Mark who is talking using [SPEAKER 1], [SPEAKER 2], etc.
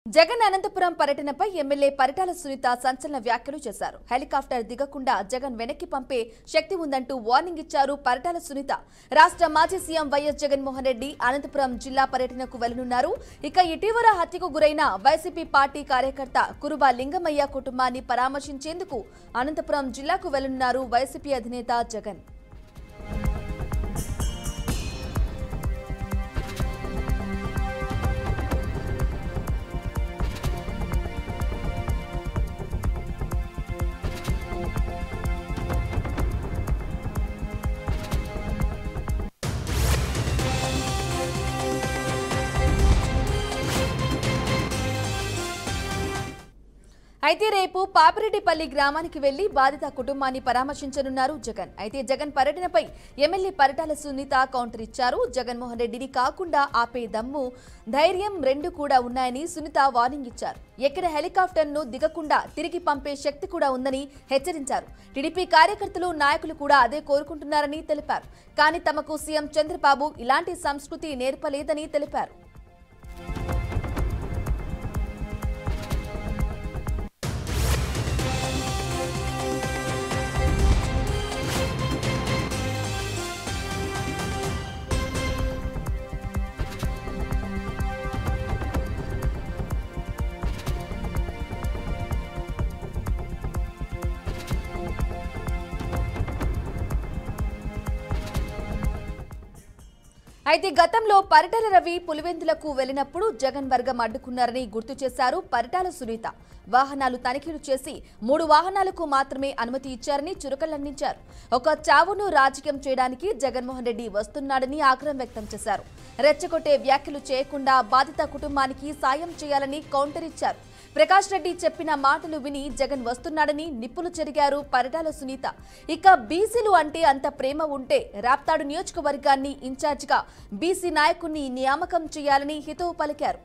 [SPEAKER 1] జగన్ అనంతపురం పర్యటనపై ఎమ్మెల్యే పరిటాల సునీత సంచలన వ్యాఖ్యలు చేశారు. హెలికాప్టర్ దిగకుండా జగన్ వెనక్కి పంపే శక్తి ఉందంటూ వార్నింగ్ ఇచ్చారు పరిటాల సునీత. రాష్ట్ర మాజీ సీఎం వైఎస్ జగన్మోహన్ రెడ్డి అనంతపురం జిల్లా పర్యటనకు వెళ్లనున్నారు. ఇక ఇటీవల హత్యకు గురైన వైసీపీ పార్టీ కార్యకర్త కురుబా లింగమయ్య కుటుంబాన్ని పరామర్శించేందుకు అనంతపురం జిల్లాకు వెళ్లనున్నారు వైసీపీ అధినేత జగన్. అయితే రేపు పాపిరెడ్డిపల్లి గ్రామానికి వెళ్లి బాధిత కుటుంబాన్ని పరామర్శించనున్నారు జగన్. అయితే జగన్ పర్యటనపై ఎమ్మెల్యే పరిటాల సునీత కౌంటర్ ఇచ్చారు. జగన్మోహన్ రెడ్డిని కాకుండా ఆపే దమ్ము, ధైర్యం రెండు కూడా ఉన్నాయని సునీత వార్నింగ్ ఇచ్చారు. ఎక్కడ హెలికాప్టర్ను దిగకుండా తిరిగి పంపే శక్తి కూడా ఉందని హెచ్చరించారు. టీడీపీ కార్యకర్తలు, నాయకులు కూడా అదే కోరుకుంటున్నారని తెలిపారు. కానీ తమకు సీఎం చంద్రబాబు ఇలాంటి సంస్కృతి నేర్పలేదని తెలిపారు. అయితే గతంలో పరిటాల రవి పులివెందులకు వెళ్లినప్పుడు జగన్ వర్గం అడ్డుకున్నారని గుర్తు చేశారు పరిటాల సునీత. వాహనాలు తనిఖీలు చేసి 3 వాహనాలకు మాత్రమే అనుమతి ఇచ్చారని చురకలందించారు. ఒక చావును రాజకీయం చేయడానికి జగన్మోహన్ రెడ్డి వస్తున్నాడని ఆగ్రహం వ్యక్తం చేశారు. రెచ్చగొట్టే వ్యాఖ్యలు చేయకుండా బాధిత కుటుంబానికి సాయం చేయాలని కౌంటర్ ఇచ్చారు. ప్రకాష్ రెడ్డి చెప్పిన మాటలు విని జగన్ వస్తున్నాడని నిప్పులు చెరిగారు పరిటాల సునీత. ఇక బీసీలు అంటే అంత ప్రేమ ఉంటే రాప్తాడు నియోజకవర్గాన్ని ఇన్ఛార్జిగా బీసీ నాయకుడిని నియామకం చేయాలని హితవు పలికారు.